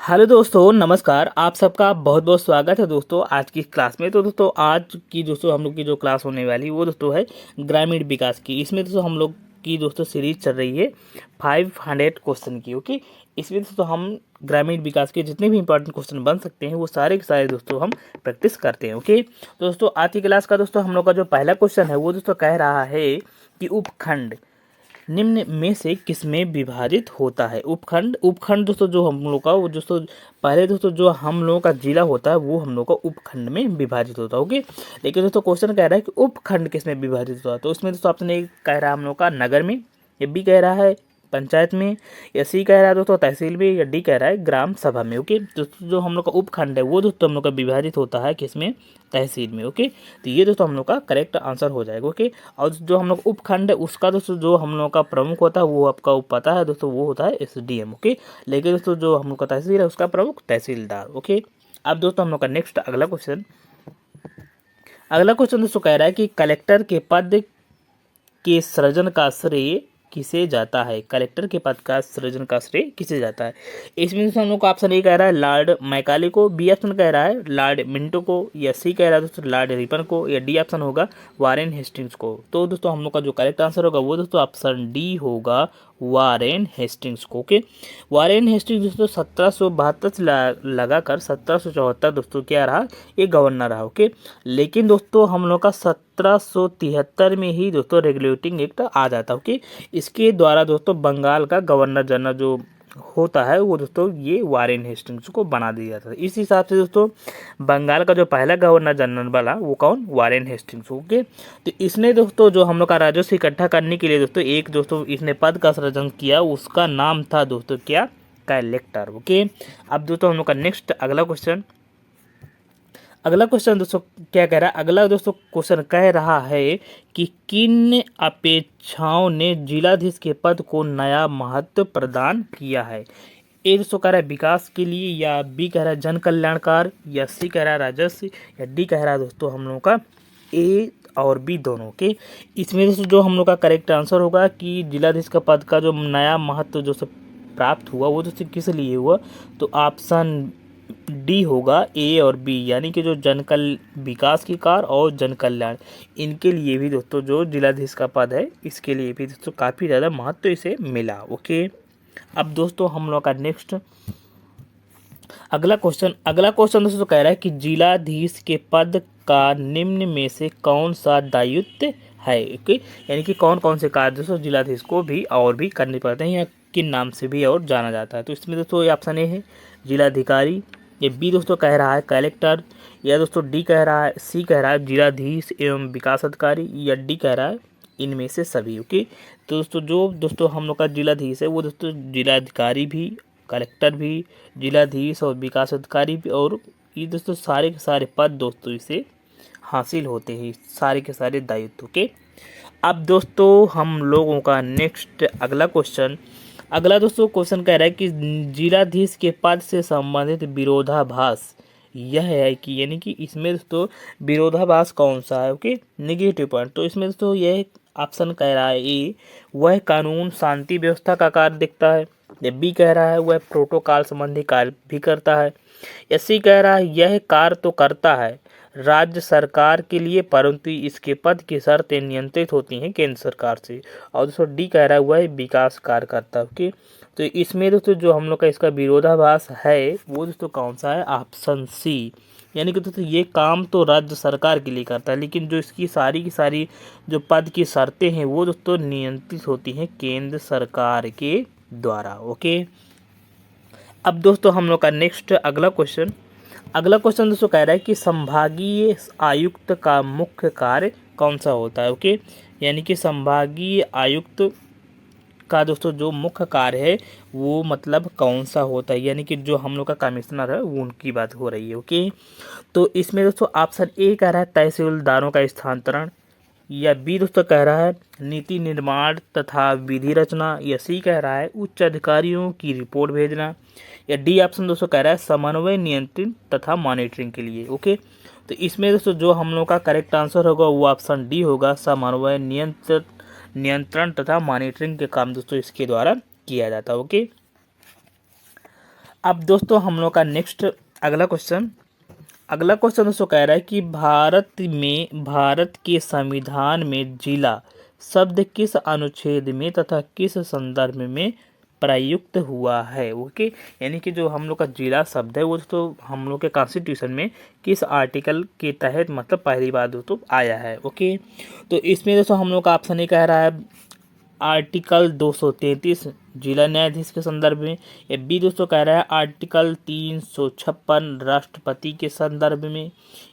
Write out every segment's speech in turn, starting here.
Hello दोस्तों, नमस्कार। आप सबका बहुत बहुत स्वागत है दोस्तों आज की क्लास में। तो दोस्तों आज की हम लोग की जो क्लास होने वाली वो दोस्तों है ग्रामीण विकास की। इसमें दोस्तों हम लोग की सीरीज चल रही है 500 क्वेश्चन की। ओके, इसमें दोस्तों हम ग्रामीण विकास के जितने भी इंपॉर्टेंट क्वेश्चन बन सकते हैं वो सारे के सारे दोस्तों हम प्रैक्टिस करते हैं। ओके, तो दोस्तों आज की क्लास का दोस्तों हम लोग का जो पहला क्वेश्चन है वो दोस्तों कह रहा है कि उपखंड निम्न में से किसमें विभाजित होता है। उपखंड उपखंड दोस्तों जो हम लोग का वो दोस्तों पहले दोस्तों जो हम लोगों का जिला होता है वो हम लोग का उपखंड में विभाजित होता है। ओके, लेकिन दोस्तों क्वेश्चन कह रहा है कि उपखंड किसमें विभाजित होता है। तो उसमें दोस्तों ऑप्शन ए कह रहा है हम लोग का नगर में, या बी कह रहा है पंचायत में, या सी कह रहा है दोस्तों तहसील में, या डी कह रहा है ग्राम सभा में। ओके, दोस्तों जो हम लोग का उपखंड है वो दोस्तों हम लोग का विभाजित होता है किसमें, तहसील में। ओके, तो ये दोस्तों हम लोग का करेक्ट आंसर हो जाएगा। ओके, और जो हम लोग उपखंड है उसका दोस्तों जो हम लोग का प्रमुख होता है वो आपका पता है दोस्तों, वो होता है SDM। ओके, लेकिन दोस्तों जो हम लोग का तहसील है उसका प्रमुख तहसीलदार। ओके, अब दोस्तों हम लोग का नेक्स्ट अगला क्वेश्चन दोस्तों कह रहा है कि कलेक्टर के पद के सृजन का श्रेय किसे जाता है। कलेक्टर के पद का सृजन का श्रेय किसे जाता है। इसमें हम लोग का ऑप्शन ए कह रहा है लॉर्ड मैकाले को, बी ऑप्शन कह रहा है लॉर्ड मिंटो को, या सी कह रहा है दोस्तों लॉर्ड रिपन को, या डी ऑप्शन होगा वारेन हेस्टिंग्स को। तो दोस्तों हम लोग का जो करेक्ट आंसर होगा वो दोस्तों ऑप्शन डी होगा, वारेन हेस्टिंग्स को। ओके, वारेन हेस्टिंग्स दोस्तों 1772 से लगाकर 1774 दोस्तों क्या रहा, ये गवर्नर रहा। ओके, लेकिन दोस्तों हम लोग का 1773 में ही दोस्तों रेगुलेटिंग एक्ट आ जाता है। ओके, इसके द्वारा दोस्तों बंगाल का गवर्नर जनरल जो होता है वो दोस्तों ये वारेन हेस्टिंग्स को बना दिया जाता है। इस हिसाब से दोस्तों बंगाल का जो पहला गवर्नर जनरल वाला वो कौन, वारेन हेस्टिंग्स। ओके, तो इसने दोस्तों जो हम लोग का राजस्व इकट्ठा करने के लिए दोस्तों एक दोस्तों इसने पद का सृजन किया, उसका नाम था दोस्तों क्या, कलेक्टर। ओके, अब दोस्तों हम लोग का नेक्स्ट अगला क्वेश्चन दोस्तों क्या कह रहा है। अगला दोस्तों क्वेश्चन कह रहा है कि किन अपेक्षाओं ने जिलाधीश के पद को नया महत्व प्रदान किया है। ए दोस्तों कह रहा है विकास के लिए, या बी कह रहा है जन कल्याणकार, या सी कह रहा है राजस्व, या डी कह रहा है दोस्तों हम लोगों का ए और बी दोनों के। इसमें दोस्तों जो हम लोग का करेक्ट आंसर होगा कि जिलाधीश का पद का जो नया महत्व जो प्राप्त हुआ वो दोस्तों किस लिए हुआ, तो ऑप्शन डी होगा ए और बी, यानी कि जो विकास की कार्य और जन कल्याण, इनके लिए भी दोस्तों जो जिलाधीश का पद है इसके लिए भी दोस्तों काफ़ी ज़्यादा महत्व इसे मिला। ओके, अब दोस्तों हम लोग का नेक्स्ट अगला क्वेश्चन दोस्तों कह रहा है कि जिलाधीश के पद का निम्न में से कौन सा दायित्व है। ओके, यानी कि कौन कौन से कार्य दोस्तों जिलाधीश को भी और भी करने पड़ते हैं, या किन नाम से भी और जाना जाता है। तो इसमें दोस्तों ये ऑप्शन ए है जिलाधिकारी, ये बी दोस्तों कह रहा है कलेक्टर, या दोस्तों डी कह रहा है, सी कह रहा है जिलाधीश एवं विकास अधिकारी, या डी कह रहा है इनमें से सभी। ओके, तो दोस्तों जो दोस्तों हम लोग का जिलाधीश है वो दोस्तों जिलाधिकारी भी, कलेक्टर भी, जिलाधीश और विकास अधिकारी भी, और ये दोस्तों सारे के सारे पद दोस्तों इसे हासिल होते हैं, सारे के सारे दायित्व के। अब दोस्तों हम लोगों का नेक्स्ट अगला दोस्तों क्वेश्चन कह रहा है कि जिलाधीश के पद से संबंधित विरोधाभास यह है कि, यानी कि इसमें दोस्तों विरोधाभास कौन सा है। Okay, negative point. तो इसमें दोस्तों यह ऑप्शन कह रहा है ए वह कानून शांति व्यवस्था का कार्य देखता है, या बी कह रहा है वह प्रोटोकॉल संबंधी कार्य भी करता है, या सी कह रहा है यह कार्य तो करता है राज्य सरकार के लिए परंतु इसके पद की शर्तें नियंत्रित होती हैं केंद्र सरकार से, और दोस्तों डी कह रहा है वह विकास कार्य करता है। ओके, तो इसमें दोस्तों जो हम लोग का इसका विरोधाभास है वो दोस्तों कौन सा है, ऑप्शन सी, यानी कि दोस्तों ये काम तो राज्य सरकार के लिए करता है लेकिन जो इसकी सारी की सारी जो पद की शर्तें हैं वो दोस्तों नियंत्रित होती हैं केंद्र सरकार के द्वारा। ओके, अब दोस्तों हम लोग का नेक्स्ट अगला क्वेश्चन दोस्तों कह रहा है कि संभागीय आयुक्त का मुख्य कार्य कौन सा होता है। ओके, यानी कि संभागीय आयुक्त का दोस्तों जो मुख्य कार्य है वो मतलब कौन सा होता है, यानी कि जो हम लोग का कमिश्नर है वो उनकी बात हो रही है। ओके, तो इसमें दोस्तों ऑप्शन ए कह रहा है तहसीलदारों का स्थानांतरण, या बी दोस्तों कह रहा है नीति निर्माण तथा विधि रचना, या सी कह रहा है उच्च अधिकारियों की रिपोर्ट भेजना, या डी ऑप्शन दोस्तों कह रहा है समन्वय नियंत्रण तथा मॉनिटरिंग के लिए। ओके, तो इसमें दोस्तों जो हम लोग का करेक्ट आंसर होगा वो ऑप्शन डी होगा, समन्वय नियंत्रण तथा मॉनिटरिंग के काम दोस्तों इसके द्वारा किया जाता है। ओके, अब दोस्तों हम लोग का नेक्स्ट अगला क्वेश्चन दोस्तों कह रहा है कि भारत के संविधान में जिला शब्द किस अनुच्छेद में तथा किस संदर्भ में प्रयुक्त हुआ है। ओके, यानी कि जो हम लोग का जिला शब्द है वो तो हम लोग के कॉन्स्टिट्यूशन में किस आर्टिकल के तहत मतलब पहली बार दोस्तों आया है। ओके, तो इसमें दोस्तों हम लोग का ऑप्शन ये कह रहा है आर्टिकल 233 जिला न्यायाधीश के संदर्भ में, या बी दोस्तों कह रहा है आर्टिकल 356 राष्ट्रपति के संदर्भ में,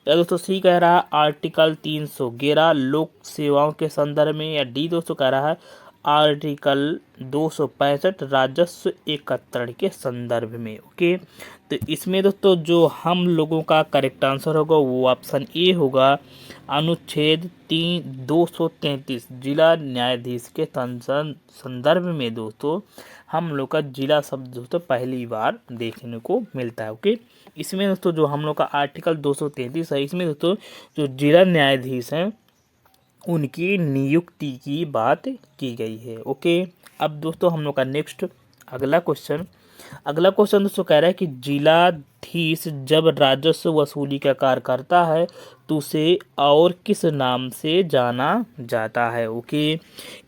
या दोस्तों सी कह रहा है आर्टिकल 311 लोक सेवाओं के संदर्भ में, या डी दोस्तों कह रहा है आर्टिकल 265 राजस्व एकत्रण के संदर्भ में। ओके, तो इसमें दोस्तों जो हम लोगों का करेक्ट आंसर होगा वो ऑप्शन ए होगा, अनुच्छेद 233 जिला न्यायाधीश के संदर्भ में दोस्तों हम लोग का जिला शब्द दोस्तों पहली बार देखने को मिलता है। ओके, इसमें दोस्तों जो हम लोग का आर्टिकल 233 है, इसमें दोस्तों जो जिला न्यायाधीश हैं उनकी नियुक्ति की बात की गई है। ओके, अब दोस्तों हम लोग का नेक्स्ट अगला क्वेश्चन दोस्तों कह रहा है कि जिलाधीश जब राजस्व वसूली का कार्य करता है तो उसे और किस नाम से जाना जाता है। ओके,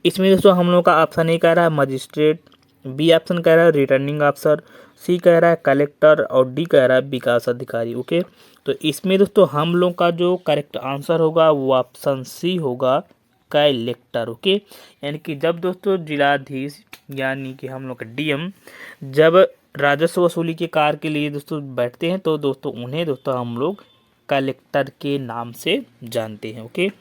इसमें दोस्तों हम लोग का ऑप्शन ए कह रहा है मजिस्ट्रेट, बी ऑप्शन कह रहा है रिटर्निंग ऑफिसर, सी कह रहा है कलेक्टर और डी कह रहा है विकास अधिकारी। ओके, तो इसमें दोस्तों हम लोग का जो करेक्ट आंसर होगा वो ऑप्शन सी होगा, कलेक्टर। ओके, यानी कि जब दोस्तों जिलाधीश यानी कि हम लोग का डीएम जब राजस्व वसूली के कार्य के लिए दोस्तों बैठते हैं तो दोस्तों उन्हें दोस्तों हम लोग कलेक्टर के नाम से जानते हैं। ओके,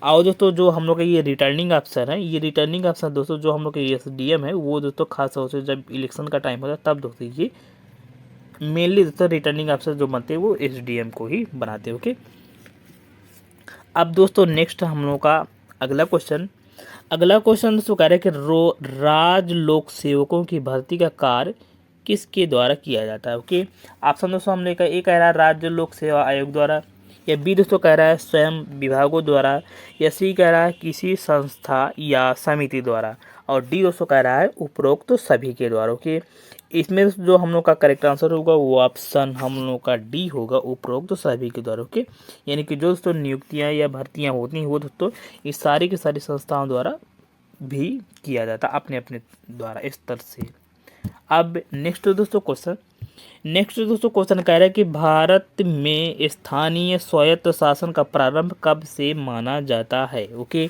और दोस्तों जो हम लोग का ये रिटर्निंग अफसर है, ये रिटर्निंग अफसर दोस्तों जो हम लोग का एसडीएम है वो दोस्तों खास तौर से जब इलेक्शन का टाइम होता है तब दोस्तों ये मेनली दोस्तों रिटर्निंग अफसर जो बनते हैं वो एसडीएम को ही बनाते हैं। ओके, अब दोस्तों नेक्स्ट हम लोग का अगला क्वेश्चन दोस्तों कह रहे हैं कि राज लोक सेवकों की भर्ती का कार्य किसके द्वारा किया जाता है। ओके, ऑप्शन दोस्तों हमने कहा ए कह रहा है राज्य लोक सेवा आयोग द्वारा, या बी दोस्तों कह रहा है स्वयं विभागों द्वारा, या सी कह रहा है किसी संस्था या समिति द्वारा, और डी दोस्तों कह रहा है उपरोक्त तो सभी के द्वारा। ओके, इसमें जो हम लोग का करेक्ट आंसर होगा वो ऑप्शन हम लोग का डी होगा, उपरोक्त तो सभी के द्वारा। ओके, यानी कि जो दोस्तों नियुक्तियां या भर्तियां होती हैं वो दोस्तों इस सारी की सारी संस्थाओं द्वारा भी किया जाता है अपने अपने द्वारा इस तरह से। अब नेक्स्ट दोस्तों क्वेश्चन कह रहा है कि भारत में स्थानीय स्वायत्त शासन का प्रारंभ कब से माना जाता है। ओके,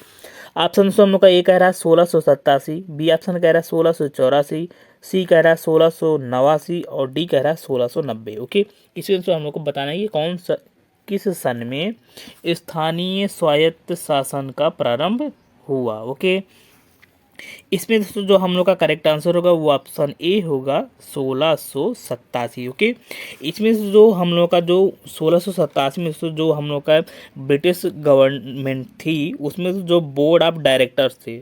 ऑप्शन हम लोग का ए कह रहा है 1687, बी ऑप्शन कह रहा है 1684, सी कह रहा है 1689 और डी कह रहा है 1690। ओके, इसमें से हम लोग को बताना है कि किस सन में स्थानीय स्वायत्त शासन का प्रारंभ हुआ। ओके, इसमें दोस्तों जो हम लोग का करेक्ट आंसर होगा वो ऑप्शन ए होगा 1687। ओके, इसमें से जो हम लोग का जो 1687 में जो हम लोग का ब्रिटिश गवर्नमेंट थी उसमें जो बोर्ड ऑफ डायरेक्टर्स थे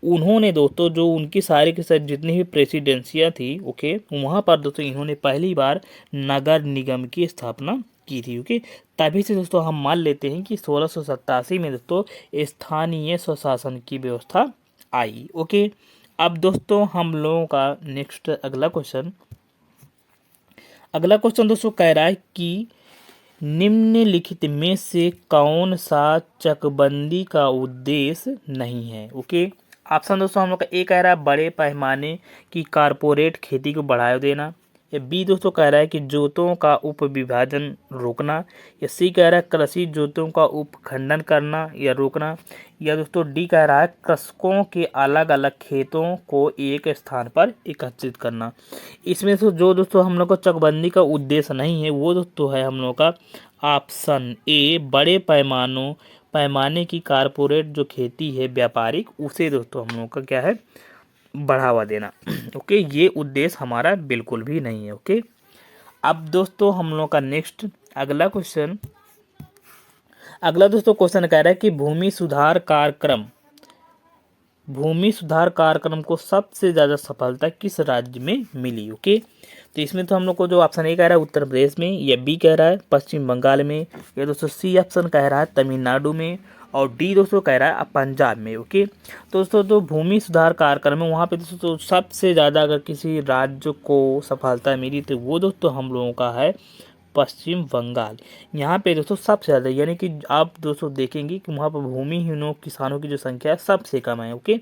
उन्होंने दोस्तों जो उनकी सारी के साथ जितनी भी प्रेसिडेंसियाँ थी ओके वहाँ पर दोस्तों इन्होंने पहली बार नगर निगम की स्थापना की थी। ओके, तभी से दोस्तों हम मान लेते हैं कि 1687 में दोस्तों स्थानीय स्वशासन की व्यवस्था आई। ओके, अब दोस्तों हम लोगों का नेक्स्ट अगला क्वेश्चन दोस्तों कह रहा है कि निम्नलिखित में से कौन सा चकबंदी का उद्देश्य नहीं है। ओके, ऑप्शन दोस्तों हम लोग का ए कह रहा है बड़े पैमाने की कारपोरेट खेती को बढ़ावा देना, या बी दोस्तों कह रहा है कि जोतों का उपविभाजन रोकना, या सी कह रहा है कृषि जोतों का उपखंडन करना या रोकना, या दोस्तों डी कह रहा है कृषकों के अलग अलग खेतों को एक स्थान पर एकत्रित करना। इसमें से जो दोस्तों हम लोग को चकबंदी का उद्देश्य नहीं है वो दोस्तों है हम लोग का ऑप्शन ए बड़े पैमाने की कारपोरेट जो खेती है व्यापारिक उसे दोस्तों हम लोग का क्या है बढ़ावा देना। ओके, ये उद्देश्य हमारा बिल्कुल भी नहीं है। ओके, अब दोस्तों हम लोग का नेक्स्ट अगला दोस्तों क्वेश्चन कह रहा है कि भूमि सुधार कार्यक्रम को सबसे ज़्यादा सफलता किस राज्य में मिली। ओके, तो इसमें तो हम लोग को जो ऑप्शन ए कह रहा है उत्तर प्रदेश में, या बी कह रहा है पश्चिम बंगाल में, या दोस्तों सी ऑप्शन कह रहा है तमिलनाडु में, और डी दोस्तों कह रहा है पंजाब में। ओके, तो दोस्तों तो भूमि सुधार कार्यक्रम में वहाँ पे दोस्तों तो सबसे ज़्यादा अगर किसी राज्य को सफलता मिली तो वो दोस्तों हम लोगों का है पश्चिम बंगाल। यहाँ पे दोस्तों सबसे ज़्यादा, यानी कि आप दोस्तों देखेंगे कि वहाँ पर भूमिहीनों किसानों की जो संख्या है सबसे कम है। ओके,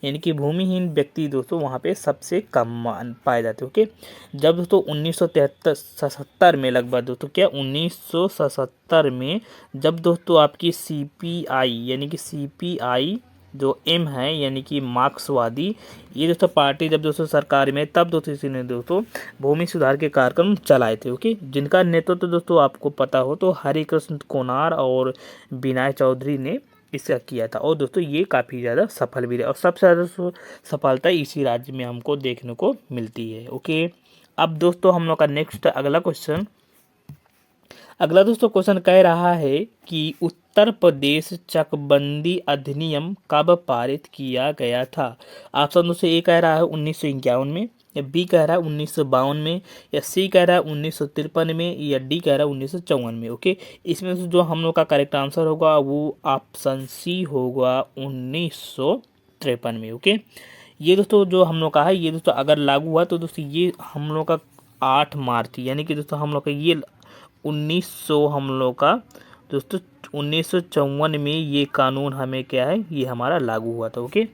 यानी कि भूमिहीन व्यक्ति दोस्तों वहाँ पे सबसे कम पाए जाते हैं। ओके, जब दोस्तों 1977 में लगभग दोस्तों क्या 1977 में जब दोस्तों आपकी CPI यानी कि CPI जो एम है यानी कि मार्क्सवादी, ये दोस्तों पार्टी जब दोस्तों सरकार में, तब दोस्तों इसी ने दोस्तों भूमि सुधार के कार्यक्रम चलाए थे। ओके, जिनका नेतृत्व दोस्तों आपको पता हो तो हरिकृष्ण कोनार और विनय चौधरी ने इसका किया था, और दोस्तों ये काफ़ी ज़्यादा सफल भी रहे, और सबसे ज़्यादा सफलता इसी राज्य में हमको देखने को मिलती है। ओके, अब दोस्तों हम लोग का नेक्स्ट अगला दोस्तों क्वेश्चन कह रहा है कि उत्तर प्रदेश चकबंदी अधिनियम कब पारित किया गया था। ऑप्शन दोस्तों ए कह रहा है 1951 में, या बी कह रहा है 1952 में, या सी कह रहा है 1953 में, या डी कह रहा है 1954 में। ओके, इसमें से जो हम लोग का करेक्ट आंसर होगा वो ऑप्शन सी होगा 1953 में। ओके, ये दोस्तों जो हम लोग का है ये दोस्तों अगर लागू हुआ तो दोस्तों ये हम लोग का 8 मार्च, यानी कि दोस्तों हम लोग का ये 1900 हम लोग का दोस्तों 1954 में ये कानून हमें क्या है ये हमारा लागू हुआ था। ओके,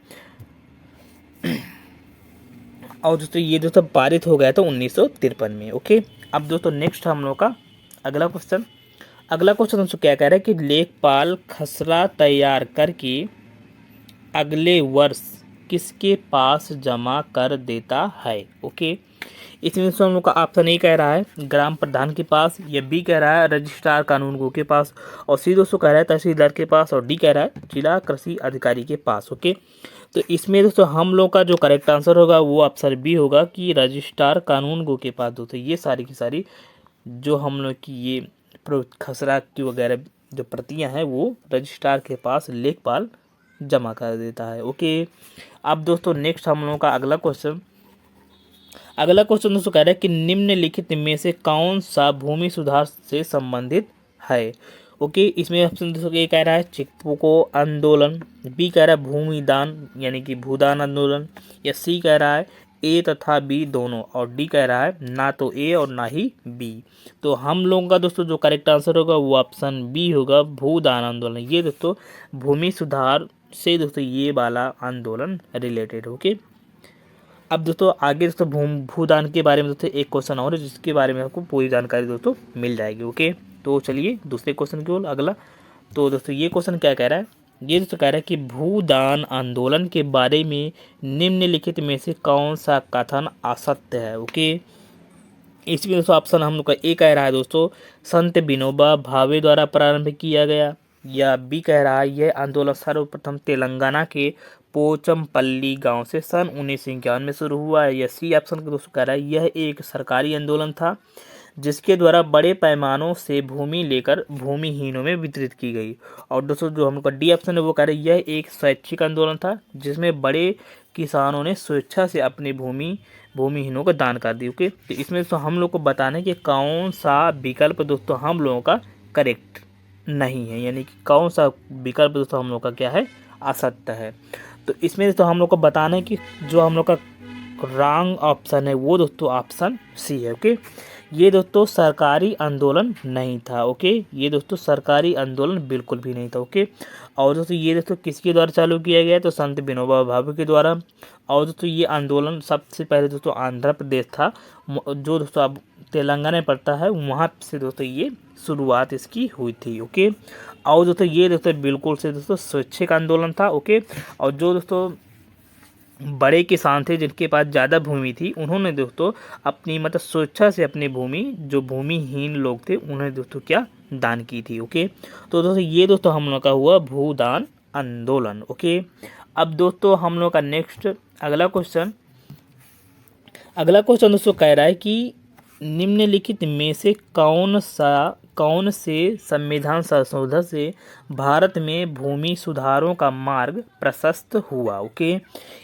और दोस्तों ये दोस्तों पारित हो गया था 1953 में। ओके, अब दोस्तों नेक्स्ट हम लोग का अगला क्वेश्चन दोस्तों क्या कह रहा है कि लेखपाल खसरा तैयार करके अगले वर्ष किसके पास जमा कर देता है। ओके, इसमें हम लोग का ऑप्शन ए कह रहा है ग्राम प्रधान के पास, या बी कह रहा है रजिस्ट्रार कानूनगो के पास, और सी दोस्तों कह रहा है तहसीलदार के पास, और डी कह रहा है जिला कृषि अधिकारी के पास। ओके, तो इसमें दोस्तों हम लोग का जो करेक्ट आंसर होगा वो ऑप्शन बी होगा कि रजिस्ट्रार कानूनगो के पास। दोस्तों ये सारी की सारी जो हम लोग की ये खसरा की वगैरह जो प्रतियां हैं वो रजिस्ट्रार के पास लेखपाल जमा कर देता है। ओके, अब दोस्तों नेक्स्ट हम लोगों का अगला क्वेश्चन दोस्तों कह रहा है कि निम्नलिखित में से कौन सा भूमि सुधार से संबंधित है। ओके, इसमें ऑप्शन दोस्तों ए कह रहा है चिपको आंदोलन, बी कह रहा है भूमि दान यानी कि भूदान आंदोलन, या सी कह रहा है ए तथा बी दोनों, और डी कह रहा है ना तो ए और ना ही बी। तो हम लोगों का दोस्तों जो करेक्ट आंसर होगा वो ऑप्शन बी होगा भूदान आंदोलन। ये दोस्तों भूमि सुधार से दोस्तों ये वाला आंदोलन रिलेटेड। ओके, अब दोस्तों आगे दोस्तों भूदान के बारे में दोस्तों एक क्वेश्चन और है जिसके बारे में आपको पूरी जानकारी दोस्तों मिल जाएगी। ओके, तो चलिए दूसरे क्वेश्चन की ओर अगला। तो दोस्तों ये क्वेश्चन क्या कह रहा है, ये दोस्तों कह रहा है कि भूदान आंदोलन के बारे में निम्नलिखित में से कौन सा कथन असत्य है। ओके, इसमें दोस्तों ऑप्शन हम लोग का ए कह रहा है दोस्तों संत विनोबा भावे द्वारा प्रारंभ किया गया, या बी कह रहा है यह आंदोलन सर्वप्रथम तेलंगाना के पोचमपल्ली गांव से सन 1951 में शुरू हुआ है, या सी ऑप्शन का दोस्तों कह रहा है यह एक सरकारी आंदोलन था जिसके द्वारा बड़े पैमानों से भूमि लेकर भूमिहीनों में वितरित की गई, और दोस्तों जो हम लोग का डी ऑप्शन है वो कह रहा है यह एक स्वैच्छिक आंदोलन था जिसमें बड़े किसानों ने स्वेच्छा से अपनी भूमिहीनों को दान कर दी। ओके, तो इसमें दोस्तों हम लोग को बताना है कि कौन सा विकल्प दोस्तों हम लोगों का करेक्ट नहीं है, यानी कि कौन सा विकल्प दोस्तों हम लोग का क्या है असत्य है। तो इसमें दोस्तों हम लोग को बताना है कि जो हम लोग का रॉन्ग ऑप्शन है वो दोस्तों ऑप्शन सी है। ओके, ये दोस्तों सरकारी आंदोलन नहीं था। ओके, ये दोस्तों सरकारी आंदोलन बिल्कुल भी नहीं था। ओके, और दोस्तों ये दोस्तों किसके द्वारा चालू किया गया तो संत विनोबा भावे के द्वारा, और दोस्तों ये आंदोलन सबसे पहले दोस्तों आंध्र प्रदेश था जो दोस्तों अब तेलंगाना में पड़ता है, वहाँ से दोस्तों ये शुरुआत इसकी हुई थी। ओके, और दोस्तों ये दोस्तों बिल्कुल से दोस्तों स्वैच्छिक आंदोलन था। ओके, और जो दोस्तों बड़े किसान थे जिनके पास ज़्यादा भूमि थी उन्होंने दोस्तों अपनी मतलब स्वेच्छा से अपनी भूमि, जो भूमिहीन लोग थे उन्हें दोस्तों क्या दान की थी। ओके, तो दोस्तों ये दोस्तों हम लोग का हुआ भूदान आंदोलन। ओके, अब दोस्तों हम लोग का नेक्स्ट अगला क्वेश्चन दोस्तों कह रहा है कि निम्नलिखित में से कौन से संविधान संशोधन से भारत में भूमि सुधारों का मार्ग प्रशस्त हुआ। ओके,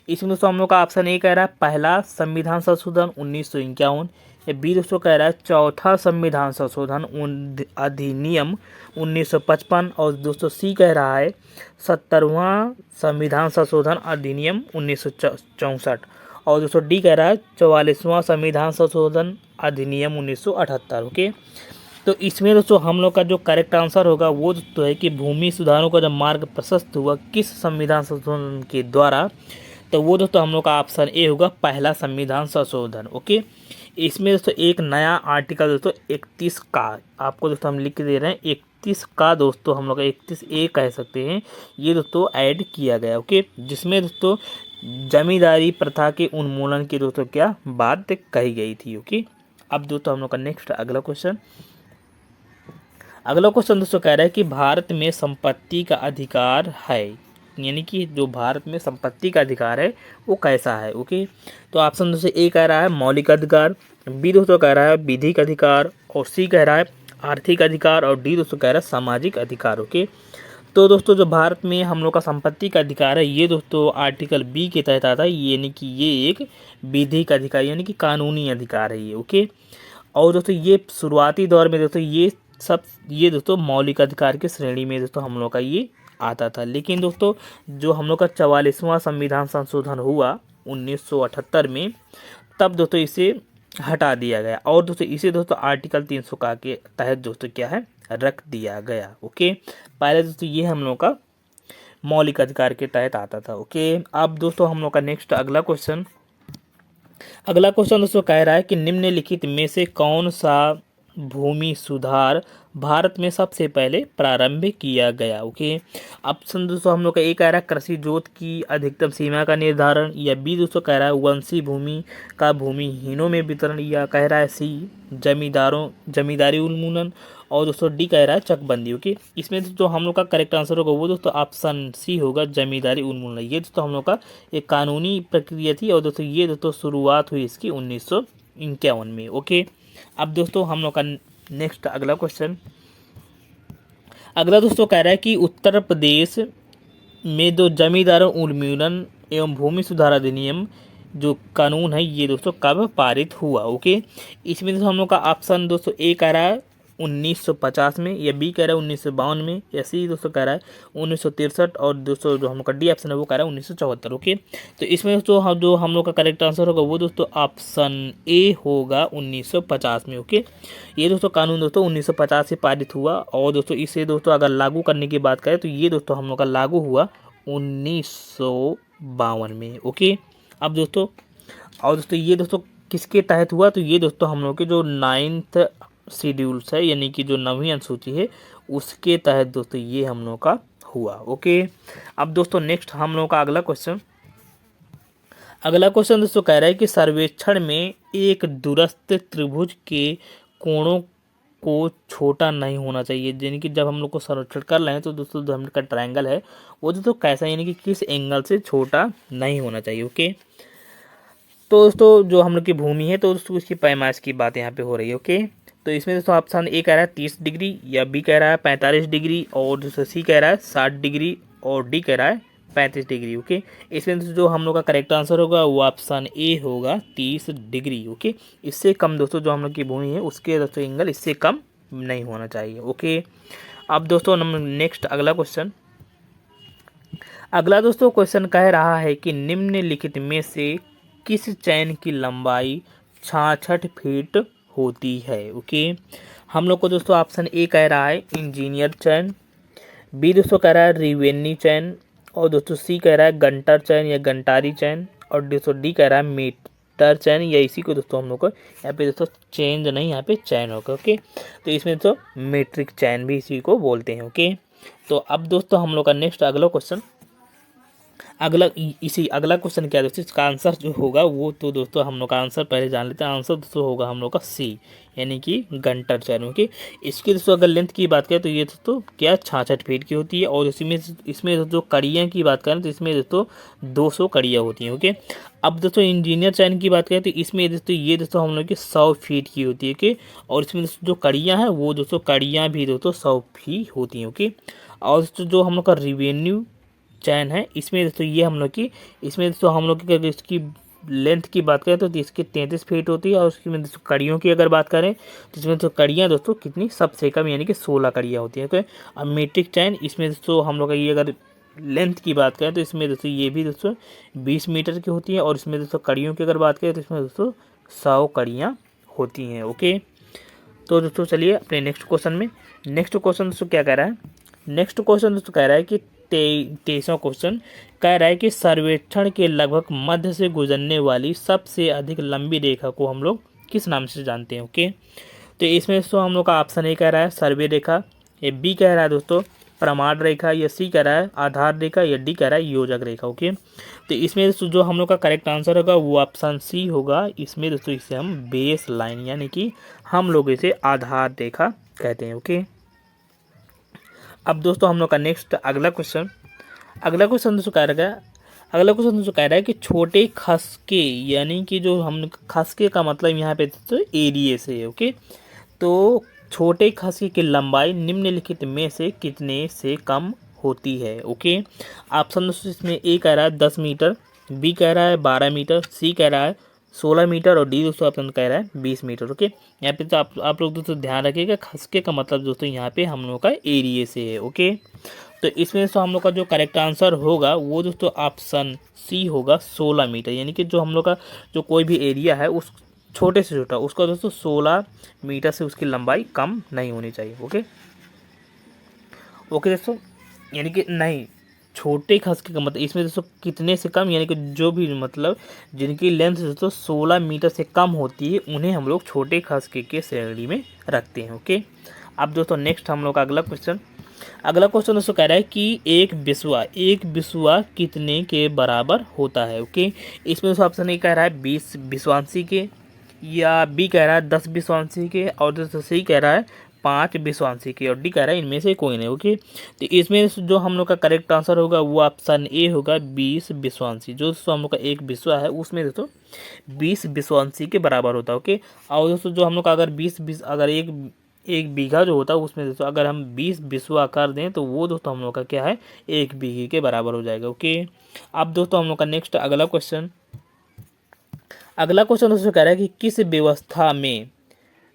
इसमें दोस्तों हम लोग का ऑप्शन ए कह रहा है पहला संविधान संशोधन 1951, बी दोस्तों कह रहा है चौथा संविधान संशोधन अधिनियम 1955, और दोस्तों सी कह रहा है 70वां संविधान संशोधन अधिनियम 1964, और दोस्तों डी कह रहा है 44वां संविधान संशोधन अधिनियम 1978। ओके, तो इसमें दोस्तों हम लोग का जो करेक्ट आंसर होगा वो दोस्तों है कि भूमि सुधारों का जब मार्ग प्रशस्त हुआ किस संविधान संशोधन के द्वारा, तो वो दोस्तों हम लोग का ऑप्शन ए होगा, पहला संविधान संशोधन। ओके, इसमें दोस्तों एक नया आर्टिकल दोस्तों 31 का आपको दोस्तों हम लिख के दे रहे हैं, 31 का दोस्तों हम लोग 31A कह सकते हैं, ये दोस्तों ऐड किया गया। ओके, जिसमें दोस्तों जमींदारी प्रथा के उन्मूलन की दोस्तों क्या बात कही गई थी। ओके, अब दोस्तों हम लोग का नेक्स्ट अगला क्वेश्चन दोस्तों कह रहा है कि भारत में संपत्ति का अधिकार है, यानी कि जो भारत में संपत्ति का अधिकार है वो कैसा है। ओके, तो ऑप्शन दोस्तों ए कह रहा है मौलिक अधिकार, बी दोस्तों कह रहा है विधिक अधिकार, और सी कह रहा है आर्थिक अधिकार, और डी दोस्तों कह रहा है सामाजिक अधिकार। ओके, तो दोस्तों जो भारत में हम लोग का संपत्ति का अधिकार है ये दोस्तों आर्टिकल बी के तहत आता है, यानी कि ये एक विधिक अधिकार यानी कि कानूनी अधिकार है ये। ओके, और दोस्तों ये शुरुआती दौर में दोस्तों ये दोस्तों मौलिक अधिकार की श्रेणी में दोस्तों हम लोग का ये आता था, लेकिन दोस्तों जो हम लोग का 44वां संविधान संशोधन हुआ 1978 में, तब दोस्तों इसे हटा दिया गया, और दोस्तों इसे दोस्तों आर्टिकल 300 का के तहत दोस्तों क्या है रख दिया गया। ओके, पहले दोस्तों ये हम लोग का मौलिक अधिकार के तहत आता था। ओके, अब दोस्तों हम लोग का नेक्स्ट अगला क्वेश्चन दोस्तों कह रहा है कि निम्नलिखित में से कौन सा भूमि सुधार भारत में सबसे पहले प्रारंभ किया गया। ओके, ऑप्शन दोस्तों हम लोग का ए कह रहा है कृषि जोत की अधिकतम सीमा का निर्धारण, या बी दोस्तों कह रहा है वंशी भूमि का भूमिहीनों में वितरण, या कह रहा है सी जमींदारी उन्मूलन, और दोस्तों डी कह रहा है चकबंदी। ओके, इसमें दोस्तों हम लोग का करेक्ट आंसर होगा वो दोस्तों ऑप्शन सी होगा, जमींदारी उन्मूलन। ये दोस्तों हम लोग का एक कानूनी प्रक्रिया थी, और दोस्तों ये दोस्तों शुरुआत हुई इसकी 1951 में। ओके, अब दोस्तों हम लोग का नेक्स्ट अगला दोस्तों कह रहा है कि उत्तर प्रदेश में जो जमींदारों उन्मूलन एवं भूमि सुधार अधिनियम जो कानून है ये दोस्तों कब पारित हुआ। ओके, इसमें दोस्तों हम लोग का ऑप्शन दोस्तों ए कह रहा है 1950 में, या बी कह रहा है 1952 में, या सी दोस्तों कह रहा है 1963, और दोस्तों जो हम लोग का डी ऑप्शन है वो कह रहा है 1974। ओके, तो इसमें दोस्तों जो हम लोग का करेक्ट आंसर होगा वो दोस्तों ऑप्शन ए होगा 1950 में। ओके, ये दोस्तों कानून दोस्तों 1950 से पारित हुआ, और दोस्तों इसे दोस्तों अगर लागू करने की बात करें तो ये दोस्तों हम लोग का लागू हुआ 1952 में। ओके, अब दोस्तों और दोस्तों ये दोस्तों किसके तहत हुआ, तो ये दोस्तों हम लोग के जो 9th शेड्यूल्स है यानी कि जो 9वीं अनुसूची है उसके तहत दोस्तों ये हम लोग का हुआ। ओके, अब दोस्तों नेक्स्ट हम लोग का अगला क्वेश्चन दोस्तों कह रहा है कि सर्वेक्षण में एक दूरस्थ त्रिभुज के कोणों को छोटा नहीं होना चाहिए, यानी कि जब हम लोग को सर्वेक्षण कर रहे हैं तो दोस्तों जो हम लोग का ट्रायंगल है वो दोस्तों कैसा यानी कि किस एंगल से छोटा नहीं होना चाहिए। ओके, तो दोस्तों जो हम लोग की भूमि है तो दोस्तों उसकी पैमाइश की बात यहाँ पे हो रही है। ओके, तो इसमें दोस्तों ऑप्शन ए कह रहा है 30 डिग्री, या बी कह रहा है 45 डिग्री, और दोस्तों सी कह रहा है 60 डिग्री, और डी कह रहा है 35 डिग्री। ओके, इसमें दोस्तों जो हम लोग का करेक्ट आंसर होगा वो ऑप्शन ए होगा 30 डिग्री। ओके, इससे कम दोस्तों जो हम लोग की भूमि है उसके दोस्तों एंगल इससे कम नहीं होना चाहिए। ओके, अब दोस्तों नेक्स्ट अगला दोस्तों क्वेश्चन कह रहा है कि निम्नलिखित में से किस चैन की लंबाई 66 फीट होती है। ओके, हम लोग को दोस्तों ऑप्शन ए कह रहा है इंजीनियर चैन, बी दोस्तों कह रहा है रिवेन्यू चैन, और दोस्तों सी कह रहा है गंटर चैन या गंटारी चैन, और दोस्तों डी कह रहा है मीटर चैन, या इसी को दोस्तों हम लोग को यहाँ पे दोस्तों चेंज नहीं यहाँ पे चैन होगा। ओके, तो इसमें दोस्तों मीट्रिक चैन भी इसी को बोलते हैं। ओके, तो अब दोस्तों हम लोग का नेक्स्ट अगला क्वेश्चन क्या है दोस्तों, इसका आंसर जो होगा वो तो दोस्तों हम लोग का आंसर पहले जान लेते हैं। आंसर दोस्तों होगा हम लोग का सी यानी कि गंटर चैन। ओके, इसकी दोस्तों अगर लेंथ की बात करें तो ये दोस्तों क्या 66 फीट की होती है, और इसमें दोस्तों कड़ियाँ की बात करें तो इसमें दोस्तों 200 कड़ियाँ होती हैं। ओके, अब दोस्तों इंजीनियर चैन की बात करें तो इसमें दोस्तों ये दोस्तों हम लोग की 100 फीट की होती है। ओके, और इसमें दोस्तों जो कड़ियाँ हैं वो दोस्तों कड़ियाँ भी दोस्तों 100 फीट होती हैं। ओके, और दोस्तों जो हम लोग का रिवेन्यू चैन है इसमें दोस्तों ये हम लोग की इसमें दोस्तों हम लोग की इसकी लेंथ की बात करें तो इसकी 33 फीट होती है, और उसकी में दोस्तों कड़ियों की अगर बात करें तो इसमें तो कड़ियाँ दोस्तों कितनी, सबसे कम यानी कि 16 कड़ियाँ होती हैं। ओके, अब मीट्रिक चैन इसमें दोस्तों हम लोग का ये अगर लेंथ की बात करें तो इसमें दोस्तों ये भी दोस्तों 20 मीटर की होती है, और इसमें दोस्तों कड़ियों की अगर बात करें तो इसमें दोस्तों 100 कड़ियाँ होती हैं। ओके, तो दोस्तों चलिए अपने नेक्स्ट क्वेश्चन में। नेक्स्ट क्वेश्चन दोस्तों क्या कह रहा है, नेक्स्ट क्वेश्चन दोस्तों कह रहा है कि 23वां क्वेश्चन कह रहा है कि सर्वेक्षण के लगभग मध्य से गुजरने वाली सबसे अधिक लंबी रेखा को हम लोग किस नाम से जानते हैं। ओके, तो इसमें दोस्तों हम लोग का ऑप्शन ए कह रहा है सर्वे रेखा, ये बी कह रहा है दोस्तों प्रमाण रेखा, या सी कह रहा है आधार रेखा, या डी कह रहा है योजक रेखा। ओके, तो इसमें दोस्तों जो हम लोग का करेक्ट आंसर होगा वो ऑप्शन सी होगा। इसमें दोस्तों इसे हम बेस लाइन यानी कि हम लोग इसे आधार रेखा कहते हैं। ओके, अब दोस्तों हम लोग का नेक्स्ट अगला क्वेश्चन दोस्तों कह रहा है, अगला क्वेश्चन दोस्तों कह रहा है कि छोटे खसके यानी कि जो हम खसके का मतलब यहाँ पे दोस्तों एरिया से है। ओके, तो छोटे खसके की लंबाई निम्नलिखित में से कितने से कम होती है। ओके, ऑप्शन दोस्तों इसमें ए कह रहा है 10 मीटर, बी कह रहा है 12 मीटर, सी कह रहा है 16 मीटर, और डी दोस्तों ऑप्शन कह रहा है 20 मीटर। ओके, यहाँ पे तो आप लोग दोस्तों ध्यान रखिएगा खसके का मतलब दोस्तों यहाँ पे हम लोग का एरिया से है। ओके, तो इसमें दोस्तों हम लोग का जो करेक्ट आंसर होगा वो दोस्तों ऑप्शन सी होगा 16 मीटर, यानी कि जो हम लोग का जो कोई भी एरिया है उस छोटे से छोटा उसका दोस्तों 16 मीटर से उसकी लंबाई कम नहीं होनी चाहिए। ओके, ओके दोस्तों, यानी कि नहीं छोटे खसके का मतलब इसमें दोस्तों कितने से कम, यानी कि जो भी मतलब जिनकी लेंथ दोस्तों 16 मीटर से कम होती है उन्हें हम लोग छोटे खसके के श्रेणी में रखते हैं। ओके, अब दोस्तों नेक्स्ट हम लोग का अगला क्वेश्चन दोस्तों कह रहा है कि एक बिस्वा कितने के बराबर होता है। ओके, इसमें दोस्तों ऑप्शन ए कह रहा है 20 विश्वांशी के, या बी कह रहा है 10 विश्वांशी के, और दोस्तों सी कह रहा है 5 विश्वांशी के, और डी कह रहा है इनमें से कोई नहीं। ओके, तो इसमें जो हम लोग का करेक्ट आंसर होगा वो ऑप्शन ए होगा 20 विश्वांशी। जो दोस्तों हम लोग का एक विश्वा है उसमें दोस्तों 20 विश्वांशी के बराबर होता है। ओके, और दोस्तों जो हम लोग का अगर 20 अगर एक बीघा जो होता है उसमें दोस्तों अगर हम 20 बिस्वा कर दें तो वो दोस्तों हम लोग का क्या है एक बीघे के बराबर हो जाएगा। ओके, अब दोस्तों हम लोग का नेक्स्ट अगला क्वेश्चन दोस्तों कह रहा है कि किस व्यवस्था में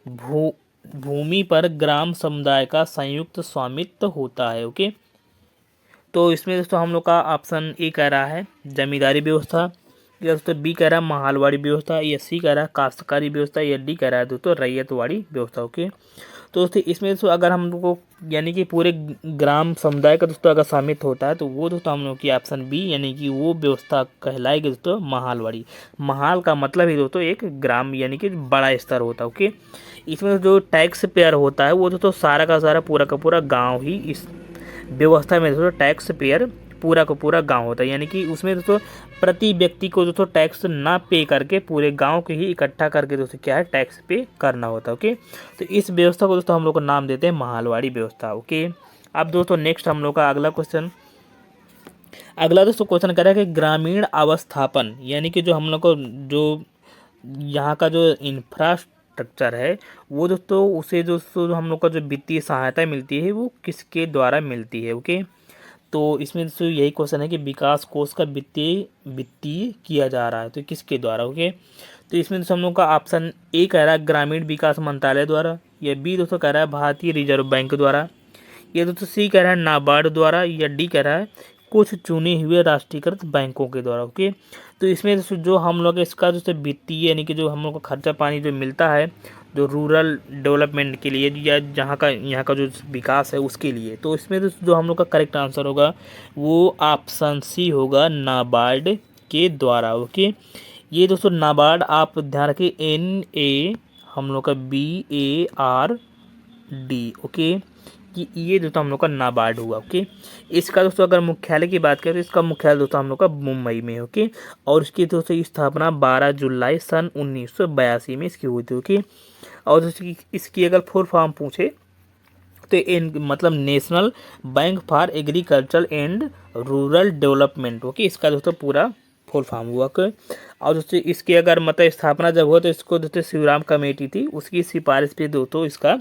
भूमि पर ग्राम समुदाय का संयुक्त स्वामित्व होता है। ओके, तो इसमें दोस्तों हम लोग का ऑप्शन ए कह रहा है जमींदारी व्यवस्था, या दोस्तों बी कह रहा है महालवाड़ी व्यवस्था, या सी कह रहा है काश्तकारी व्यवस्था, या डी कह रहा है दोस्तों रैयतवाड़ी व्यवस्था। ओके, तो दोस्तों इसमें दोस्तों अगर हम लोग को यानी कि पूरे ग्राम समुदाय का दोस्तों अगर शामिल होता है तो वो दोस्तों हम लोग की ऑप्शन बी यानी कि वो व्यवस्था कहलाएगी दोस्तों महालवाड़ी। महाल का मतलब ही दोस्तों एक ग्राम यानी कि बड़ा स्तर होता है। ओके, इसमें जो टैक्स पेयर होता है वो दोस्तों सारा का सारा पूरा का पूरा गाँव ही इस व्यवस्था में दोस्तों टैक्स पेयर पूरा का पूरा गांव होता है, यानी कि उसमें दोस्तों प्रति व्यक्ति को दोस्तों टैक्स ना पे करके पूरे गांव के ही इकट्ठा करके दोस्तों क्या है टैक्स पे करना होता है। ओके, तो इस व्यवस्था को दोस्तों हम लोग का नाम देते हैं महालवाड़ी व्यवस्था। ओके, अब दोस्तों नेक्स्ट हम लोग का अगला दोस्तों क्वेश्चन कर रहा है कि ग्रामीण अवस्थापन यानी कि जो हम लोग को जो यहाँ का जो इंफ्रास्ट्रक्चर है वो दोस्तों उसे दोस्तों हम लोग का जो वित्तीय सहायता मिलती है वो किसके द्वारा मिलती है। ओके, तो इसमें दोस्तों यही क्वेश्चन है कि विकास कोष का वित्तीय किया जा रहा है तो किसके द्वारा। ओके, तो इसमें दोस्तों हम लोग का ऑप्शन ए कह रहा है ग्रामीण विकास मंत्रालय द्वारा, या बी दोस्तों कह रहा है भारतीय रिजर्व बैंक द्वारा, या दोस्तों सी कह रहा है नाबार्ड द्वारा, या डी कह रहा है कुछ चुने हुए राष्ट्रीयकृत बैंकों के द्वारा। ओके, तो इसमें दोस्तों जो हम लोग इसका दोस्तों वित्तीय यानी कि जो हम लोग को खर्चा पानी जो मिलता है जो रूरल डेवलपमेंट के लिए या यहाँ का जो विकास है उसके लिए, तो इसमें जो हम लोग का करेक्ट आंसर होगा वो ऑप्शन सी होगा नाबार्ड के द्वारा। ओके, ये दोस्तों नाबार्ड आप ध्यान रखिए NA हम लोग का BARD। ओके, कि ये दोस्तों हम लोग का नाबार्ड हुआ। ओके, इसका दोस्तों अगर मुख्यालय की बात करें तो इसका मुख्यालय दोस्तों हम लोग का मुंबई में। ओके, और इसकी दोस्तों स्थापना 12 जुलाई सन 1982 में इसकी हुई थी। ओके, और दोस्तों इसकी अगर फुल फॉर्म पूछे तो मतलब national bank for agriculture and rural development. Okay, इसका दोस्तों पूरा फुल फॉर्म हुआ। और दोस्तों इसकी अगर मतलब स्थापना जब हुआ तो इसको दोस्तों शिवराम कमेटी थी उसकी सिफारिश पे दोस्तों इसका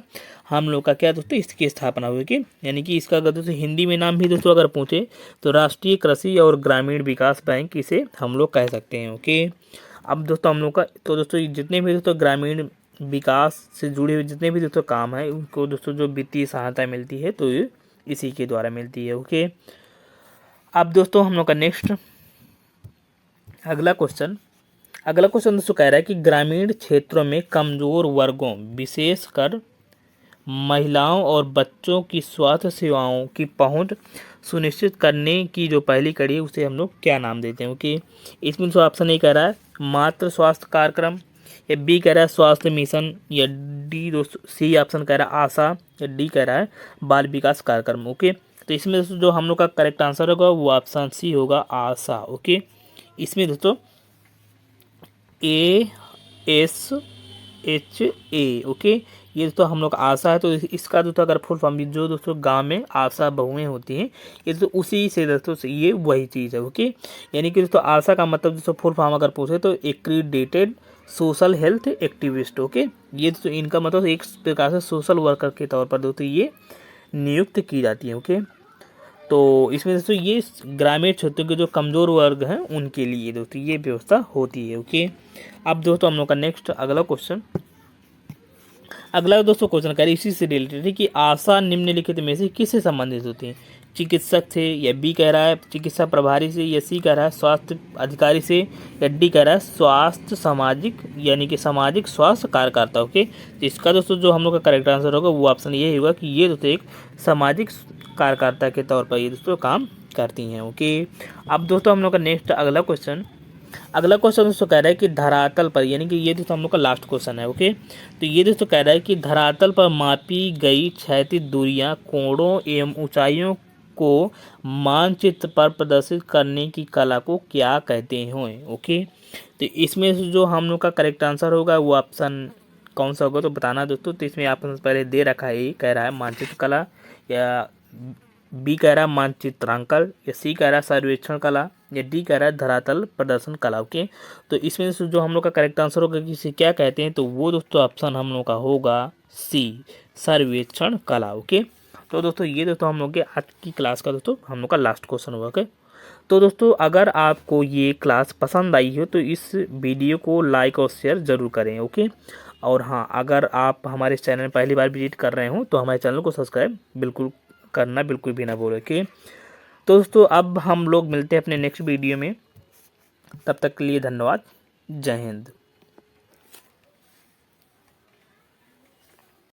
हम लोग का क्या दोस्तों इसकी स्थापना हुई कि यानी कि इसका अगर दोस्तों हिंदी में नाम भी दोस्तों अगर पूछे तो राष्ट्रीय कृषि और ग्रामीण विकास बैंक इसे हम लोग कह सकते हैं। ओके, अब दोस्तों हम लोग का तो दोस्तों जितने भी दोस्तों ग्रामीण विकास से जुड़े हुए जितने भी दोस्तों काम है उनको दोस्तों जो वित्तीय सहायता मिलती है तो ये इसी के द्वारा मिलती है। ओके, अब दोस्तों हम लोग का नेक्स्ट अगला क्वेश्चन दोस्तों कह रहा है कि ग्रामीण क्षेत्रों में कमजोर वर्गों विशेषकर महिलाओं और बच्चों की स्वास्थ्य सेवाओं की पहुंच सुनिश्चित करने की जो पहली कड़ी है उसे हम लोग क्या नाम देते हैं। ओके, इसमें तो ऑप्शन ए कह रहा है मातृ स्वास्थ्य कार्यक्रम, या बी कह रहा है स्वास्थ्य मिशन, या डी दोस्तों सी ऑप्शन कह रहा है आशा, या डी कह रहा है बाल विकास कार्यक्रम। ओके, तो इसमें दोस्तों जो हम लोग का करेक्ट आंसर होगा वो ऑप्शन सी होगा आशा। ओके, इसमें दोस्तों ASHA। ओके, ये दोस्तों हम लोग का आशा है तो इसका दोस्तों अगर फुल फॉर्म जो दोस्तों गांव में आशा बहुएं होती हैं ये तो उसी से दोस्तों ये वही चीज़ है। ओके, यानी कि दोस्तों आशा का मतलब दोस्तों फुल फॉर्म अगर पूछे तो accredited social health activist. Okay, ये दोस्तों इनका मतलब एक प्रकार से सोशल वर्कर के तौर पर दोस्तों ये नियुक्त की जाती है। ओके, तो इसमें दोस्तों ये ग्रामीण क्षेत्रों के जो कमज़ोर वर्ग हैं उनके लिए दोस्तों ये व्यवस्था होती है। ओके, अब दोस्तों हम लोग का नेक्स्ट अगला दोस्तों क्वेश्चन कह रहे इसी से रिलेटेड है कि आशा निम्नलिखित में से किससे संबंधित होती है, चिकित्सक से, या बी कह रहा है चिकित्सा प्रभारी से, या सी कह रहा है स्वास्थ्य अधिकारी से, या डी कह रहा है स्वास्थ्य सामाजिक यानी कि सामाजिक स्वास्थ्य कार्यकर्ता। ओके, तो इसका दोस्तों जो हम लोग का करेक्ट आंसर होगा वो ऑप्शन ये होगा कि ये दोस्तों एक सामाजिक कार्यकर्ता के तौर पर ये दोस्तों काम करती हैं। ओके, अब दोस्तों हम लोग का नेक्स्ट अगला क्वेश्चन दोस्तों कह रहा है कि धरातल पर यानी कि ये दोस्तों हम लोग का लास्ट क्वेश्चन है। ओके, तो ये दोस्तों कह रहा है कि धरातल पर मापी गई क्षैतिज दूरियां, कोणों एवं ऊंचाइयों को मानचित्र पर प्रदर्शित करने की कला को क्या कहते हैं। ओके, तो इसमें जो हम लोग का करेक्ट आंसर होगा वो ऑप्शन कौन सा होगा तो बताना दोस्तों। तो इसमें ऑप्शन पहले दे रखा है, कह रहा है मानचित्र कला, या बी कह रहा है मानचित्रांकन, या सी कह रहा है सर्वेक्षण कला, या डी कह रहा है धरातल प्रदर्शन कला। ओके, तो इसमें से जो हम लोग का करेक्ट आंसर होगा कि इसे क्या कहते हैं तो वो दोस्तों ऑप्शन हम लोग का होगा सी सर्वेक्षण कला। ओके, तो दोस्तों ये दोस्तों हम लोग के आज की क्लास का दोस्तों हम लोग का लास्ट क्वेश्चन होगा। ओके, तो दोस्तों अगर आपको ये क्लास पसंद आई हो तो इस वीडियो को लाइक और शेयर ज़रूर करें। ओके, और हाँ अगर आप हमारे चैनल पहली बार विजिट कर रहे हो तो हमारे चैनल को सब्सक्राइब बिल्कुल करना बिल्कुल भी ना भूलें। ओके, तो दोस्तों अब हम लोग मिलते हैं अपने नेक्स्ट वीडियो में, तब तक के लिए धन्यवाद, जय हिंद।